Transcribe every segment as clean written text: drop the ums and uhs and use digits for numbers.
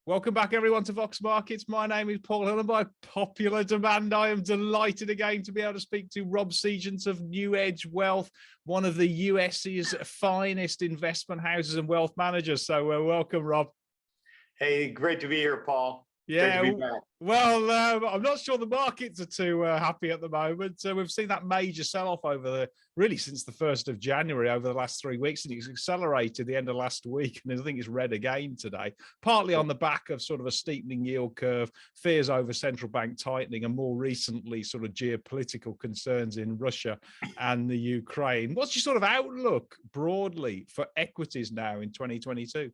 Welcome back, everyone, to Vox Markets. My name is Paul Hill, and by popular demand, I am delighted again to be able to speak to Rob Sechan of NewEdge Wealth, one of the US's finest investment houses and wealth managers. So welcome, Rob. Hey, great to be here, Paul. Yeah, well, I'm not sure the markets are too happy at the moment. We've seen that major sell-off really since the 1st of January over the last 3 weeks, and it's accelerated the end of last week, and I think it's red again today, partly on the back of sort of a steepening yield curve, fears over central bank tightening, and more recently sort of geopolitical concerns in Russia and the Ukraine. What's your sort of outlook broadly for equities now in 2022?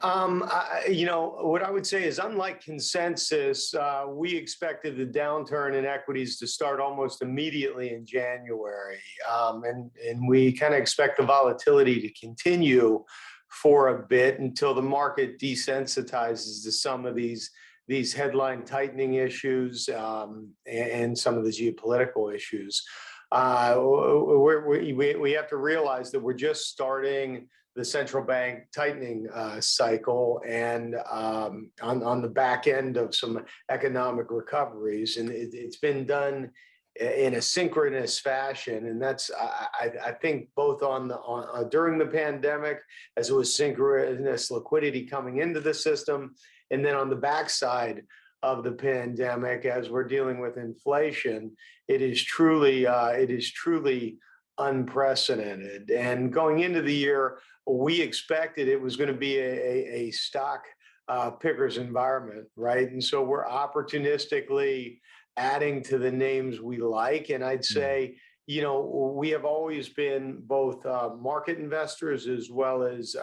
What I would say is, unlike consensus, we expected the downturn in equities to start almost immediately in January. And we kind of expect the volatility to continue for a bit until the market desensitizes to some of these headline tightening issues and some of the geopolitical issues. We have to realize that we're just starting the central bank tightening cycle, and on the back end of some economic recoveries, and it's been done in a synchronous fashion, and that's I think both during the pandemic, as it was synchronous liquidity coming into the system, and then on the backside of the pandemic, as we're dealing with inflation, it is truly unprecedented. And going into the year, we expected it was going to be a stock pickers environment, right? And so we're opportunistically adding to the names we like. And I'd say, we have always been both market investors as well as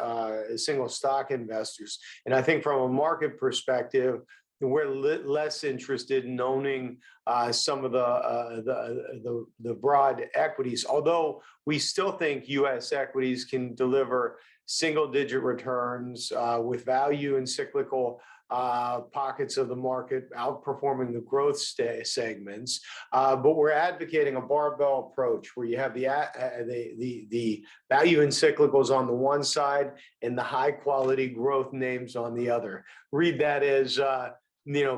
single stock investors. And I think from a market perspective, we're less interested in owning some of the broad equities, although we still think U.S. equities can deliver single-digit returns with value and cyclical pockets of the market outperforming the growth segments. But we're advocating a barbell approach where you have the value and cyclicals on the one side and the high-quality growth names on the other. Read that as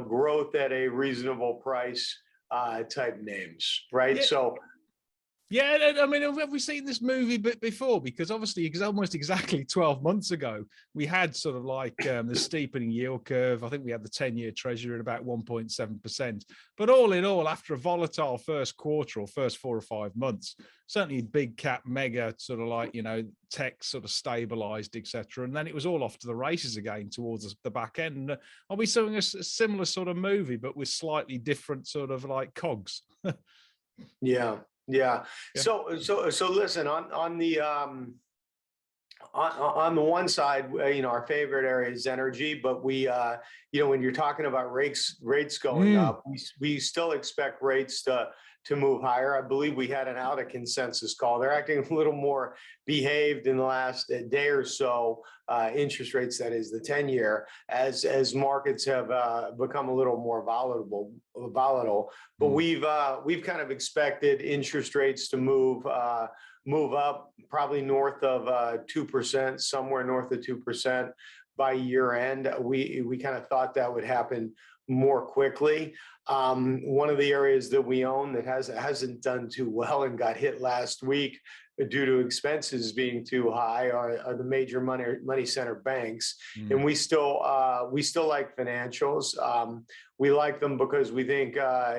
growth at a reasonable price type names, right? Yeah. So, yeah, I mean, have we seen this movie before? Because obviously, almost exactly 12 months ago, we had sort of like the steepening yield curve. I think we had the 10-year Treasury at about 1.7%. But all in all, after a volatile first quarter or first 4 or 5 months, certainly big cap, mega sort of like, tech sort of stabilized, etc. And then it was all off to the races again towards the back end. Are we seeing a similar sort of movie, but with slightly different sort of like cogs? Yeah. So listen, on the one side, our favorite area is energy, but we, when you're talking about rates going up, we still expect rates to move higher. I believe we had an out of consensus call. They're acting a little more behaved in the last day or so. Interest rates, that is the 10-year, as markets have become a little more volatile. But we've kind of expected interest rates to move up probably north of 2%, somewhere north of 2% by year end. We kind of thought that would happen more quickly. One of the areas that we own that hasn't done too well and got hit last week due to expenses being too high are the major money center banks. And we still like financials. We like them because we think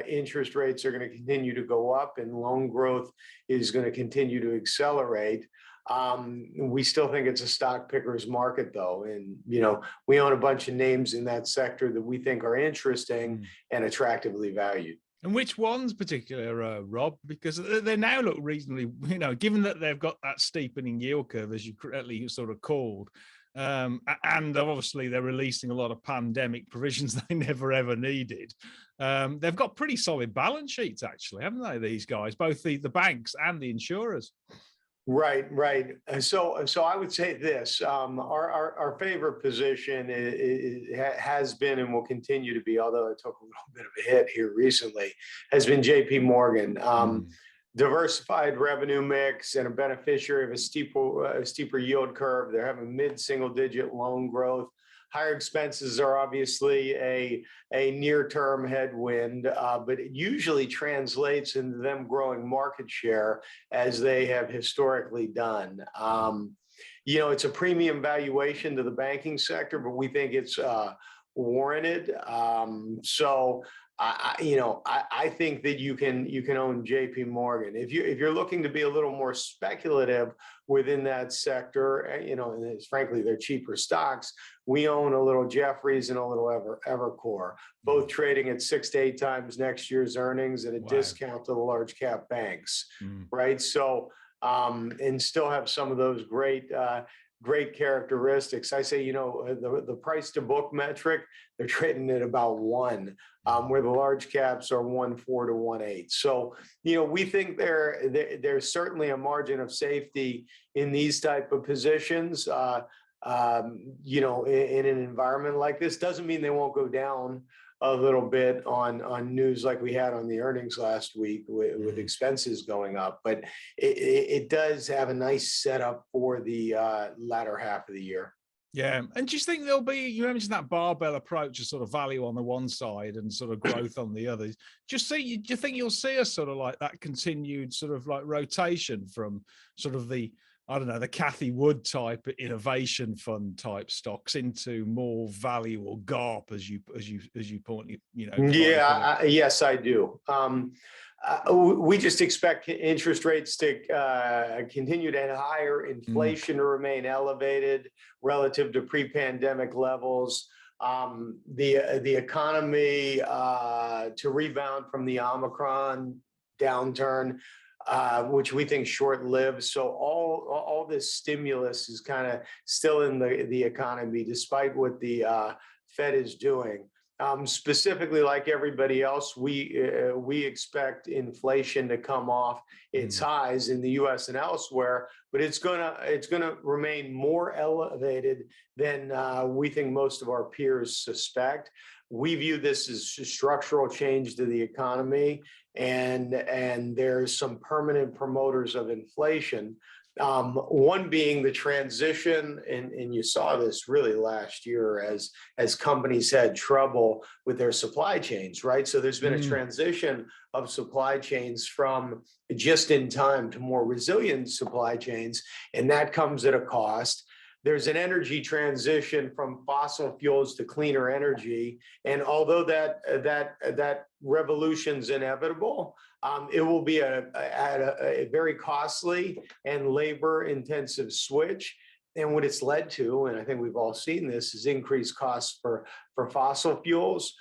interest rates are going to continue to go up and loan growth is going to continue to accelerate. We still think it's a stock pickers market, though. And, we own a bunch of names in that sector that we think are interesting and attractively valued. And which ones particular, Rob? Because they now look reasonably, given that they've got that steepening yield curve, as you correctly sort of called, and obviously they're releasing a lot of pandemic provisions they never ever needed. They've got pretty solid balance sheets, actually, haven't they, these guys, both the banks and the insurers? Right. So I would say this: our favorite position has been and will continue to be, although it took a little bit of a hit here recently, has been J.P. Morgan. Diversified revenue mix and a beneficiary of a steeper yield curve. They're having mid-single-digit loan growth. higher expenses are obviously a near-term headwind, but it usually translates into them growing market share as they have historically done. It's a premium valuation to the banking sector, but we think it's warranted. So I think that you can own JP Morgan. If you're looking to be a little more speculative within that sector, and it's, frankly, they're cheaper stocks. We own a little Jefferies and a little Evercore, both trading at 6 to 8 times next year's earnings at a discount to the large cap banks, right? So, and still have some of those great characteristics. I say, the price to book metric, they're trading at about 1, where the large caps are 1.4 to 1.8. So, we think there's certainly a margin of safety in these type of positions. In an environment like this, doesn't mean they won't go down a little bit on news like we had on the earnings last week with expenses going up, but it does have a nice setup for the latter half of the year. Yeah, and do you think there'll be, you mentioned that barbell approach of sort of value on the one side and sort of growth on the other. Do you think you'll see a sort of like that continued sort of like rotation from sort of the, I don't know, the Cathy Wood type innovation fund type stocks into more value or GARP as you point, Yeah, yes, I do. We just expect interest rates to continue to head higher, inflation to remain elevated relative to pre-pandemic levels, the economy to rebound from the Omicron downturn, which we think short-lived. So all this stimulus is kind of still in the economy, despite what the Fed is doing. Specifically, like everybody else, we expect inflation to come off its highs in the U.S. and elsewhere, but it's gonna remain more elevated than we think most of our peers suspect. We view this as a structural change to the economy, and there's some permanent promoters of inflation. One being the transition, and you saw this really last year as companies had trouble with their supply chains, right? So there's been a transition of supply chains from just in time to more resilient supply chains, and that comes at a cost. There's an energy transition from fossil fuels to cleaner energy, and although that revolution's inevitable, it will be a very costly and labor-intensive switch. And what it's led to, and I think we've all seen this, is increased costs for fossil fuels.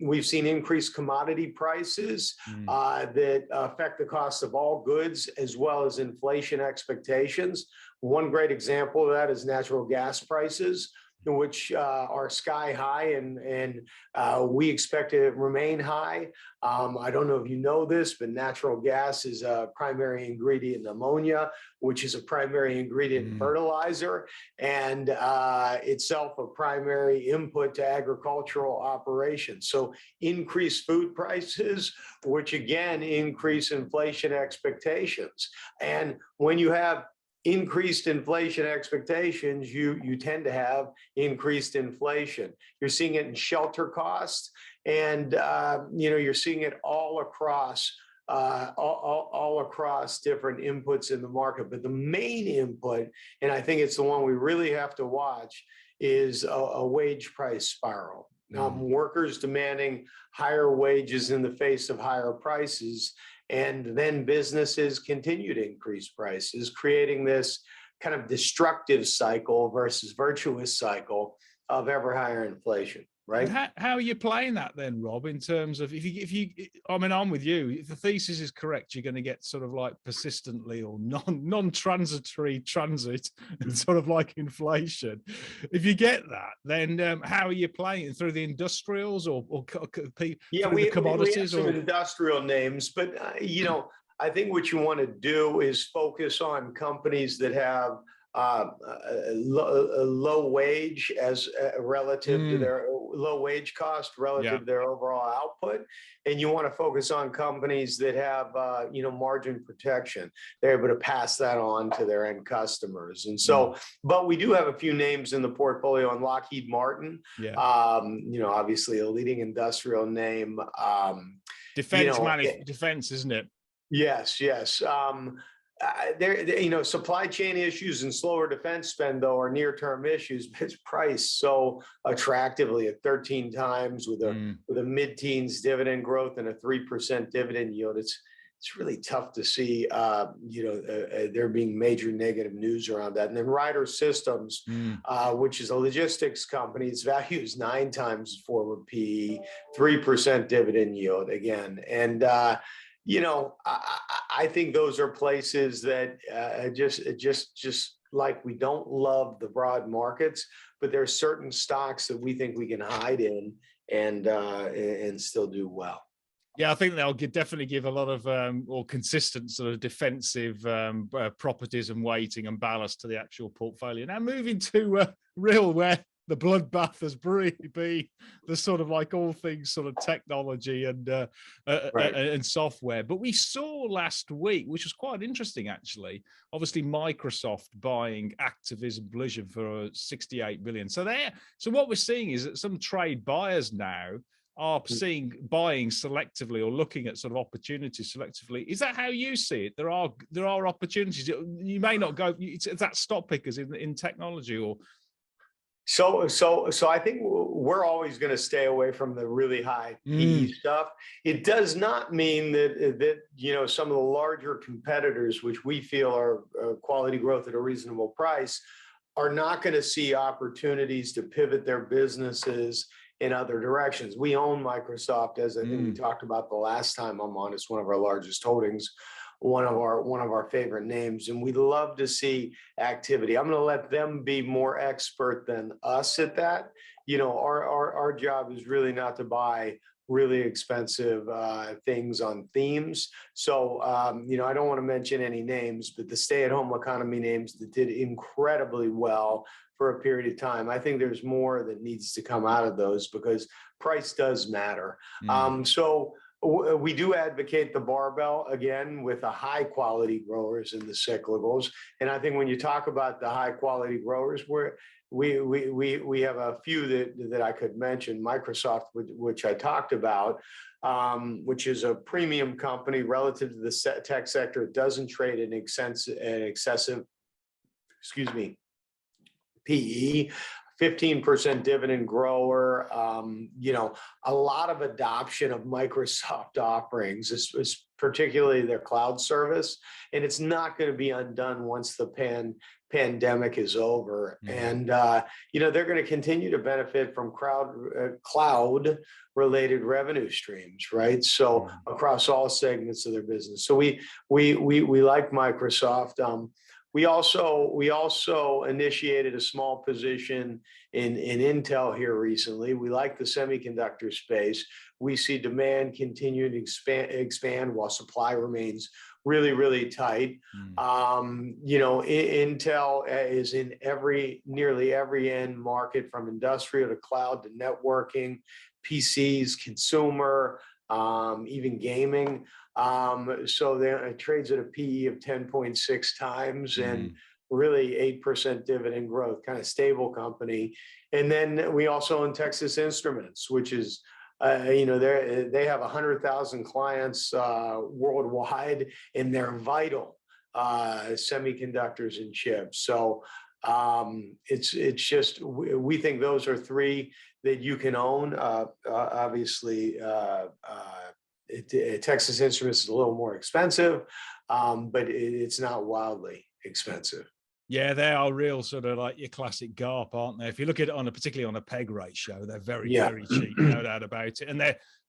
We've seen increased commodity prices that affect the cost of all goods, as well as inflation expectations. One great example of that is natural gas prices, which are sky high, and we expect to remain high. I don't know if you know this, but natural gas is a primary ingredient in ammonia, which is a primary ingredient in fertilizer, and itself a primary input to agricultural operations. So increased food prices, which again increase inflation expectations. And when you have increased inflation expectations, you tend to have increased inflation. You're seeing it in shelter costs, and you're seeing it all across different inputs in the market. But the main input, and I think it's the one we really have to watch, is a wage price spiral. Workers demanding higher wages in the face of higher prices, and then businesses continue to increase prices, creating this kind of destructive cycle versus virtuous cycle of ever higher inflation. Right. How are you playing that then, Rob, in terms of if you I mean, I'm with you. If the thesis is correct, you're going to get sort of like persistently or non-transitory transit and sort of like inflation. If you get that, then how are you playing it, through the industrials or the commodities? We have some industrial names, but I think what you want to do is focus on companies that have a low wage as relative to low wage cost relative Yeah. to their overall output, and you want to focus on companies that have margin protection. They're able to pass that on to their end customers. And so, but we do have a few names in the portfolio on Lockheed Martin. Yeah. Obviously a leading industrial name. Defense, isn't it? Yes. Supply chain issues and slower defense spend, though, are near-term issues, but it's priced so attractively at 13 times with a mid-teens dividend growth and a 3% dividend yield. It's really tough to see, there being major negative news around that. And then Ryder Systems, which is a logistics company, its value is 9 times forward PE, 3% dividend yield again. And I think those are places that just like we don't love the broad markets, but there are certain stocks that we think we can hide in and still do well. Yeah, I think they'll definitely give a lot of or consistent sort of defensive properties and weighting and ballast to the actual portfolio. Now moving to real where the bloodbath has been the sort of like all things sort of technology and software. But we saw last week, which was quite interesting actually, obviously Microsoft buying Activision Blizzard for 68 billion. So what we're seeing is that some trade buyers now are buying selectively or looking at sort of opportunities selectively. Is that how you see it? There are opportunities. You may not go. It's that stock pickers in technology or. So I think we're always going to stay away from the really high PE stuff. It does not mean that some of the larger competitors, which we feel are quality growth at a reasonable price, are not going to see opportunities to pivot their businesses in other directions. We own Microsoft, as I think we talked about the last time I'm on. It's one of our largest holdings, one of our favorite names, and we'd love to see activity. I'm going to let them be more expert than us at that. Our job is really not to buy really expensive things on themes. So, I don't want to mention any names, but the stay-at-home economy names that did incredibly well for a period of time. I think there's more that needs to come out of those because price does matter. So we do advocate the barbell again with the high quality growers and the cyclicals. And I think when you talk about the high quality growers, we have a few that I could mention. Microsoft, which I talked about, which is a premium company relative to the tech sector. It doesn't trade an excessive, PE, 15% dividend grower, a lot of adoption of Microsoft offerings, particularly their cloud service. And it's not going to be undone once the pandemic is over. And, they're going to continue to benefit from cloud related revenue streams, right? So across all segments of their business. So we like Microsoft. We also initiated a small position in Intel here recently. We like the semiconductor space. We see demand continue to expand while supply remains really, really tight. Intel is in nearly every end market, from industrial to cloud to networking, PCs, consumer, even gaming. So it trades at a PE of 10.6 times and really 8% dividend growth, kind of stable company. And then we also own Texas Instruments, which is, they have 100,000 clients worldwide, and they're vital semiconductors and chips. So it's just, we think those are three that you can own. Obviously, Texas Instruments is a little more expensive, but it's not wildly expensive. Yeah, they are real sort of like your classic GARP, aren't they? If you look at it particularly on a PEG ratio, they're very, very cheap, no doubt about it. And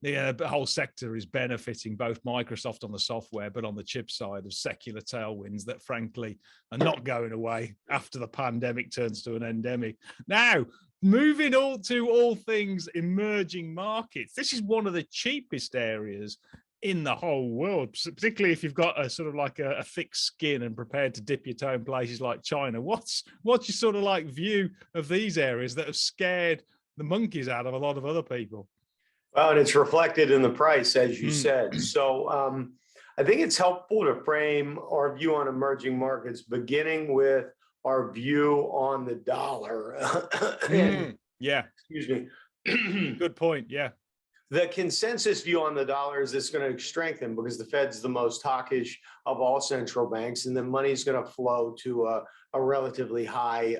the whole sector is benefiting, both Microsoft on the software, but on the chip side, of secular tailwinds that frankly are not going away after the pandemic turns to an endemic. Now, moving to all things emerging markets. This is one of the cheapest areas in the whole world, particularly if you've got a sort of like a thick skin and prepared to dip your toe in places like China. What's your sort of like view of these areas that have scared the monkeys out of a lot of other people. Well, and it's reflected in the price, as you said. So I think it's helpful to frame our view on emerging markets, beginning with our view on the dollar. Yeah. Excuse me. Good point. Yeah. The consensus view on the dollar is it's going to strengthen because the Fed's the most hawkish of all central banks, and the money's going to flow to a relatively high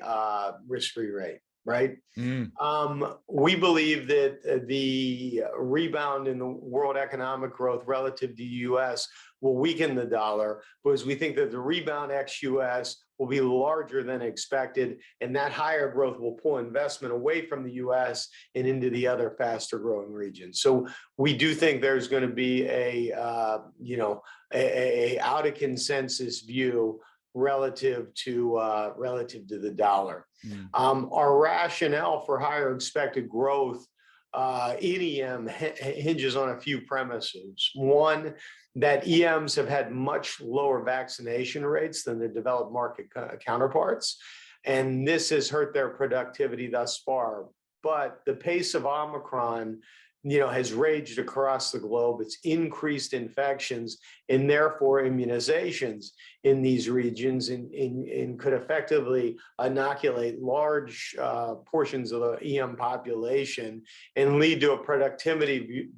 risk-free rate, right? We believe that the rebound in the world economic growth relative to the U.S. will weaken the dollar because we think that the rebound ex-U.S. will be larger than expected, and that higher growth will pull investment away from the U.S. and into the other faster growing regions. So we do think there's going to be a out of consensus view relative to the dollar. Our rationale for higher expected growth in EM hinges on a few premises. One, that EMs have had much lower vaccination rates than their developed market counterparts, and this has hurt their productivity thus far. But the pace of Omicron, has raged across the globe. It's increased infections and therefore immunizations in these regions and could effectively inoculate large portions of the EM population and lead to a productivity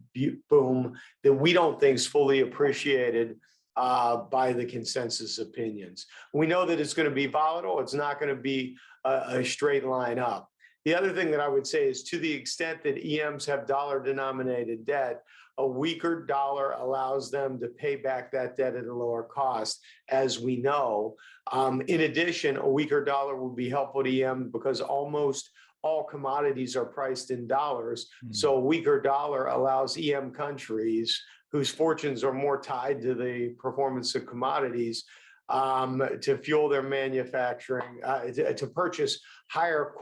boom that we don't think is fully appreciated by the consensus opinions. We know that it's going to be volatile. It's not going to be a straight line up. The other thing that I would say is to the extent that EMs have dollar-denominated debt, a weaker dollar allows them to pay back that debt at a lower cost, as we know. In addition, a weaker dollar will be helpful to EM because almost all commodities are priced in dollars. So a weaker dollar allows EM countries whose fortunes are more tied to the performance of commodities to fuel their manufacturing, to purchase higher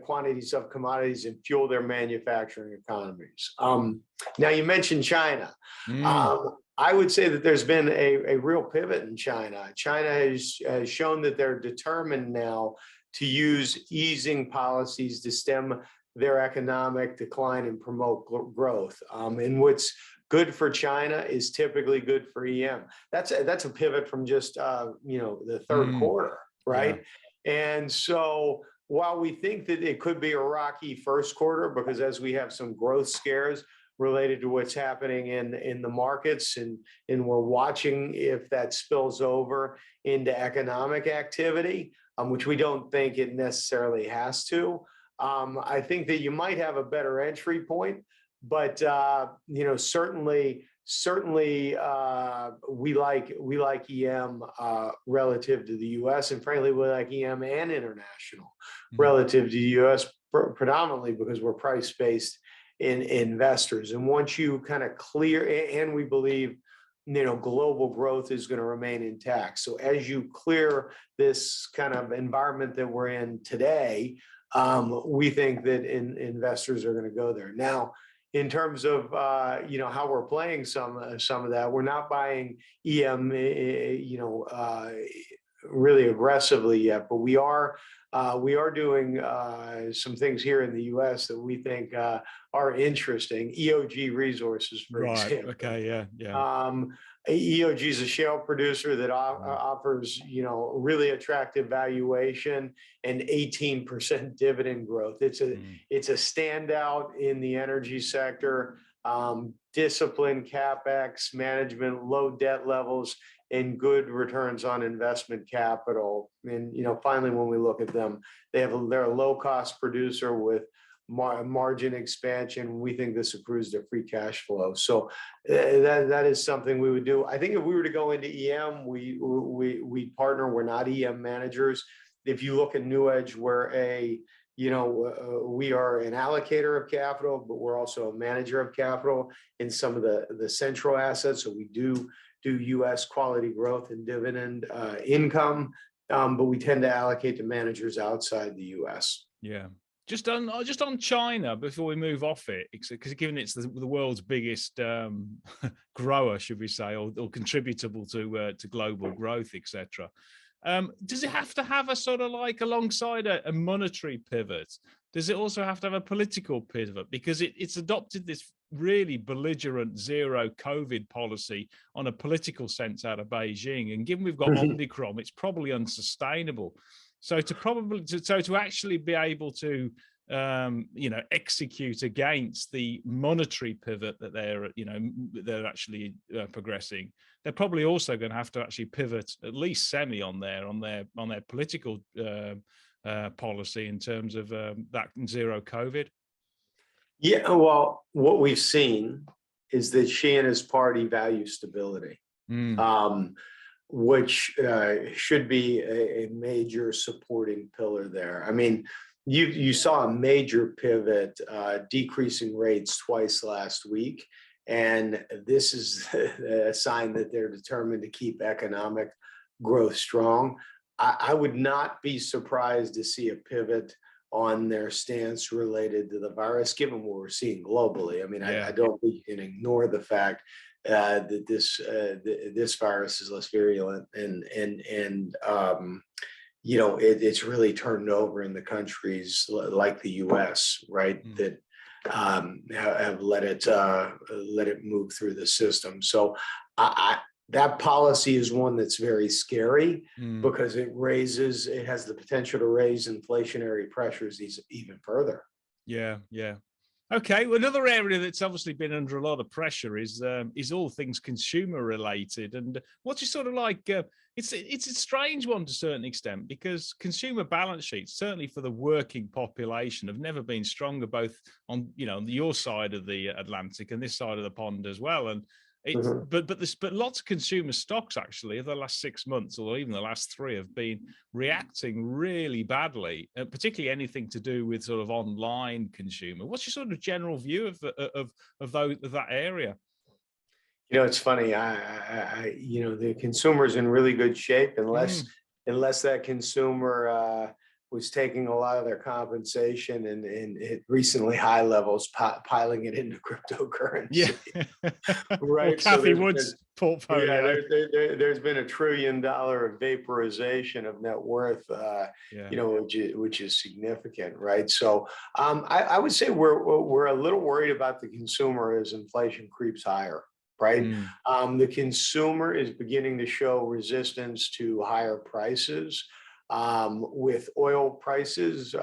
quantities of commodities and fuel their manufacturing economies. Now, you mentioned China. I would say that there's been a real pivot in China. China has shown that they're determined now to use easing policies to stem their economic decline and promote growth. And what's good for China is typically good for EM. That's a pivot from just the third quarter, right? Yeah. And so while we think that it could be a rocky first quarter, because as we have some growth scares related to what's happening in the markets, and we're watching if that spills over into economic activity, which we don't think it necessarily has to. I think that you might have a better entry point. But certainly, we like EM relative to the U.S. and frankly, we like EM and international relative to the U.S. predominantly because we're price-based in investors. And once you kind of clear, and we believe global growth is going to remain intact. So as you clear this kind of environment that we're in today, we think that investors are going to go there. Now, in terms of how we're playing some of that, we're not buying EM really aggressively yet, but we are doing some things here in the U.S. that we think are interesting. EOG Resources, for example. Okay, yeah. EOG is a shale producer that offers really attractive valuation and 18% dividend growth. It's a standout in the energy sector. Disciplined CapEx management, low debt levels, and good returns on investment capital. And finally, when we look at them, they're a low cost producer with margin expansion. We think this accrues to free cash flow. So that is something we would do. I think if we were to go into EM, we partner. We're not EM managers. If you look at NewEdge, we're we are an allocator of capital, but we're also a manager of capital in some of the central assets. So we do U.S. quality growth and dividend income, but we tend to allocate to managers outside the U.S. Yeah. Just on China before we move off it, because given it's the world's biggest grower, should we say, or contributable to global growth, etc. Does it have to have a sort of like alongside a monetary pivot? does it also have to have a political pivot? Because it's adopted this really belligerent zero COVID policy on a political sense out of Beijing. And given we've got Omicron, it's probably unsustainable. So to actually be able to execute against the monetary pivot that they're actually progressing, they're probably also going to have to actually pivot at least semi on their political policy in terms of that zero COVID. Yeah, well, what we've seen is that Xi and his party value stability, which should be a major supporting pillar there. I mean, you saw a major pivot, decreasing rates twice last week, and this is a sign that they're determined to keep economic growth strong. I would not be surprised to see a pivot on their stance related to the virus, given what we're seeing globally. I mean, I don't think you can ignore the fact that this virus is less virulent, and it's really turned over in the countries like the U.S., right, that have let it move through the system. So that policy is one that's very scary because it has the potential to raise inflationary pressures even further. Yeah. Okay, well, another area that's obviously been under a lot of pressure is all things consumer related. And what's your sort of like? It's a strange one to a certain extent, because consumer balance sheets, certainly for the working population, have never been stronger, both on your side of the Atlantic and this side of the pond as well. And but lots of consumer stocks actually over the last 6 months, or even the last 3, have been reacting really badly, particularly anything to do with sort of online consumer. What's your sort of general view of that area? It's funny. The consumer's in really good shape unless that consumer was taking a lot of their compensation and hit recently high levels, piling it into cryptocurrency. Yeah, right. Cathie Wood's portfolio. Yeah, there's been $1 trillion of vaporization of net worth, which is significant, right? So I would say we're a little worried about the consumer as inflation creeps higher. Right. The consumer is beginning to show resistance to higher prices, with oil prices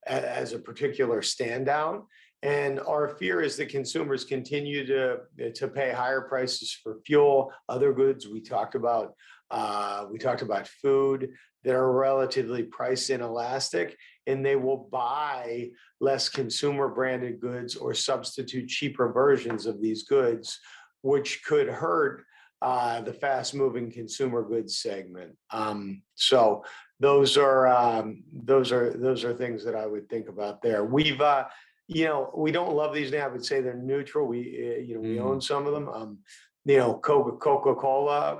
as a particular standout. And our fear is that consumers continue to pay higher prices for fuel, other goods. We talked about food that are relatively price inelastic, and they will buy less consumer branded goods or substitute cheaper versions of these goods, which could hurt the fast-moving consumer goods segment. So those are things that I would think about there. We've we don't love these now. I would say they're neutral. We own some of them. Coca-Cola,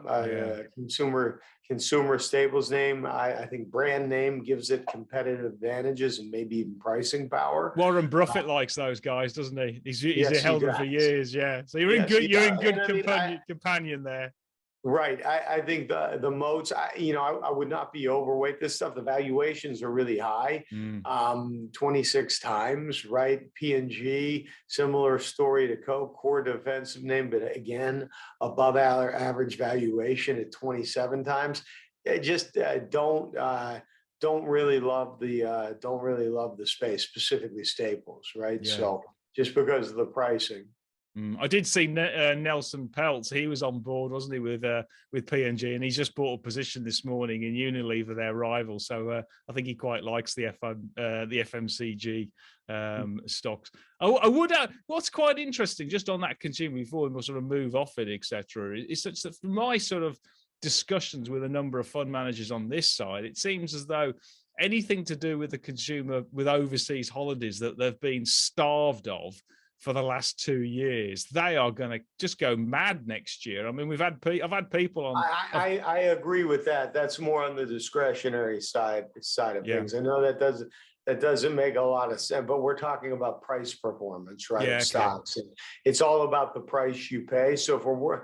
consumer staples name. I think brand name gives it competitive advantages and maybe even pricing power. Warren Buffett likes those guys, doesn't he? He's held them for years. Yeah. So you're in good companion there. Right. I think the moats, I would not be overweight this stuff. The valuations are really high, 26 times, right? P&G, similar story to Coke, core defensive name, but again, above our average valuation at 27 times. I just don't really love the space, specifically staples, right? Yeah. So just because of the pricing. I did see Nelson Peltz. He was on board, wasn't he, with P&G, and he's just bought a position this morning in Unilever, their rival. So I think he quite likes the FMCG stocks. I would. What's quite interesting, just on that consumer, before we sort of move off it, etc., is such that from my sort of discussions with a number of fund managers on this side, it seems as though anything to do with the consumer, with overseas holidays that they've been starved of for the last 2 years, they are going to just go mad next year. I mean, I've had people on. I agree with that. That's more on the discretionary side of things. I know that doesn't make a lot of sense, but we're talking about price performance, right? Yeah, stocks, and it's all about the price you pay. So if we're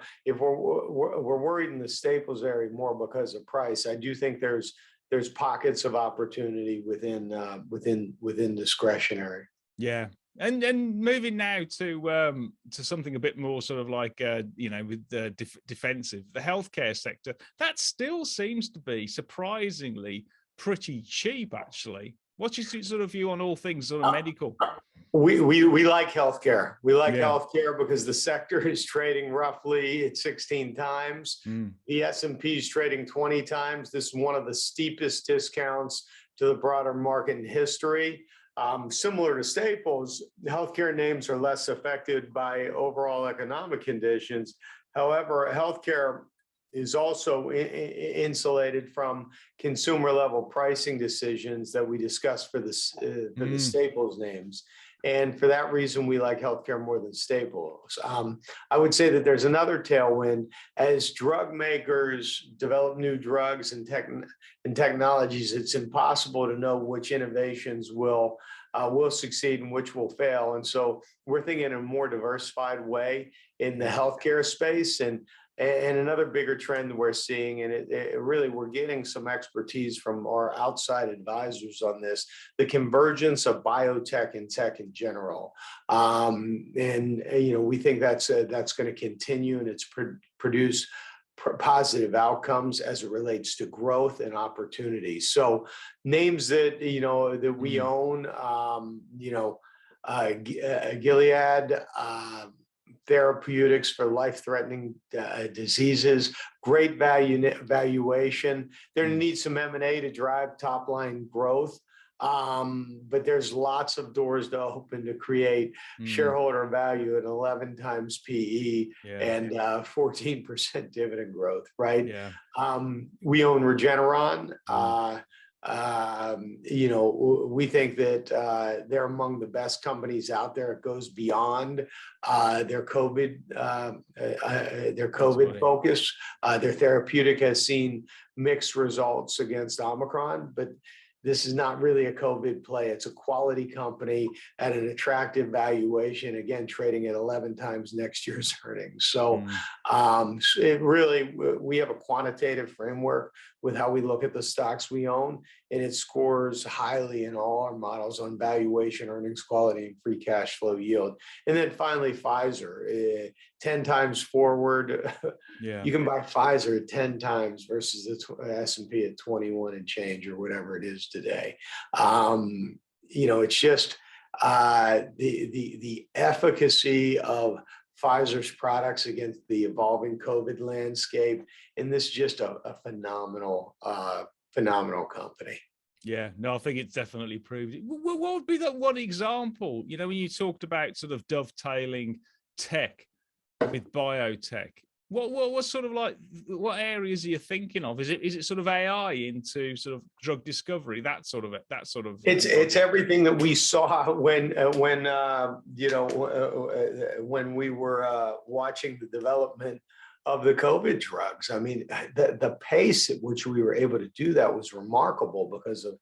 worried in the staples area more because of price, I do think there's there's pockets of opportunity within discretionary. Yeah. And moving now to something a bit more sort of like with the defensive, the healthcare sector, that still seems to be surprisingly pretty cheap, actually. What's your sort of view on all things sort of medical? We like healthcare. We like Yeah. healthcare because the sector is trading roughly at 16 times. The S&P is trading 20 times. This is one of the steepest discounts to the broader market in history. Similar to staples, healthcare names are less affected by overall economic conditions. However, healthcare is also insulated from consumer level pricing decisions that we discussed for the staples names. And for that reason, we like healthcare more than staples. I would say that there's another tailwind as drug makers develop new drugs and technologies. It's impossible to know which innovations will succeed and which will fail. And so we're thinking in a more diversified way in the healthcare space. And another bigger trend that we're seeing, and it really, we're getting some expertise from our outside advisors on this, the convergence of biotech and tech in general. We think that's going to continue, and it's produce positive outcomes as it relates to growth and opportunity. So names that, that we own, Gilead, therapeutics for life-threatening diseases, great valuation. There needs some M&A to drive top-line growth, but there's lots of doors to open to create shareholder value at 11 times PE and 14% dividend growth, right? Yeah. We own Regeneron. We think that they're among the best companies out there. It goes beyond their COVID focus. Their therapeutic has seen mixed results against Omicron, but this is not really a COVID play. It's a quality company at an attractive valuation, again, trading at 11 times next year's earnings. So we have a quantitative framework with how we look at the stocks we own, and it scores highly in all our models on valuation, earnings quality, and free cash flow yield. And then finally, Pfizer, 10 times forward. Yeah. You can buy Pfizer at 10 times versus the S&P at 21 and change or whatever it is today. It's just the efficacy of Pfizer's products against the evolving COVID landscape, and this is just a phenomenal company. Yeah, no, I think it's definitely proved it. What would be that one example? When you talked about sort of dovetailing tech with biotech, what sort of like, what areas are you thinking of? Is it sort of AI into sort of drug discovery, that sort of? It's everything that we saw when we were watching the development of the COVID drugs. I mean, the pace at which we were able to do that was remarkable because of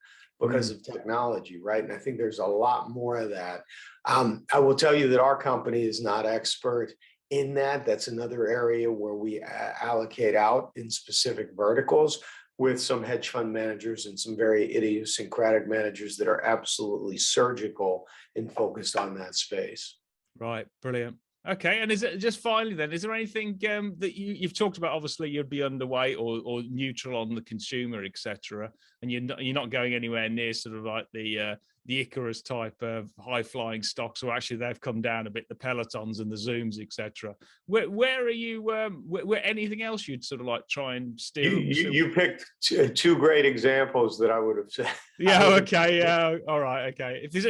technology, right? And I think there's a lot more of that. I will tell you that our company is not expert in that. That's another area where we allocate out in specific verticals with some hedge fund managers and some very idiosyncratic managers that are absolutely surgical and focused on that space. Right, brilliant. Okay, and is it just finally then, is there anything that you've talked about? Obviously, you'd be underweight or neutral on the consumer, etc., and you're not going anywhere near sort of like the Icarus type of high flying stocks, or actually they've come down a bit, the Pelotons and the Zooms, etc. Where are you? Where anything else you'd sort of like try and steer? You picked two great examples that I would have said. Yeah. Okay. Yeah. All right. Okay. If there's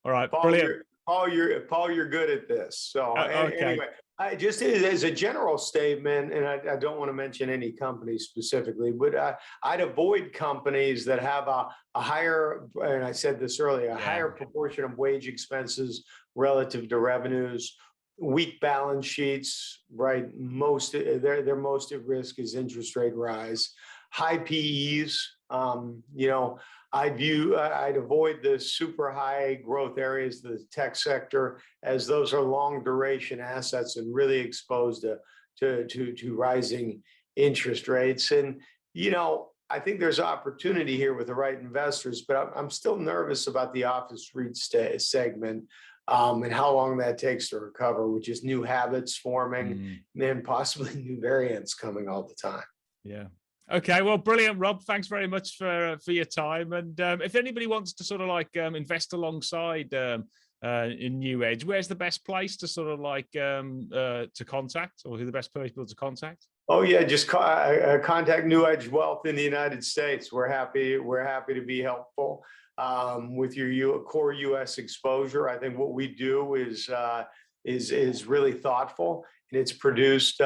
all right. Paul, Brilliant. Paul, you're good at this. So okay. Anyway, I just as a general statement, and I don't want to mention any companies specifically, but I'd avoid companies that have a higher, and I said this earlier, a higher proportion of wage expenses relative to revenues, weak balance sheets, right? They're most at risk is interest rate rise, high PEs. I'd avoid the super high growth areas, the tech sector, as those are long duration assets and really exposed to rising interest rates. And, I think there's opportunity here with the right investors, but I'm still nervous about the office REIT segment, and how long that takes to recover, which is new habits forming and then possibly new variants coming all the time. Yeah. Okay, well, brilliant, Rob. Thanks very much for your time. And if anybody wants to sort of like invest alongside in NewEdge, where's the best place to sort of like to contact, or who the best people to contact? Oh yeah, just contact NewEdge Wealth in the United States. We're happy to be helpful with your core U.S. exposure. I think what we do is really thoughtful, and it's produced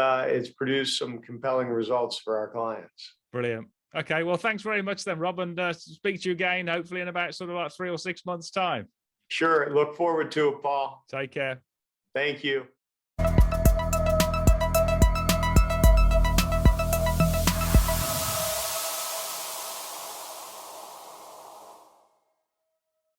some compelling results for our clients. Brilliant. Okay, well, thanks very much then, Rob, and speak to you again, hopefully in about sort of like 3 or 6 months' time. Sure. Look forward to it, Paul. Take care. Thank you.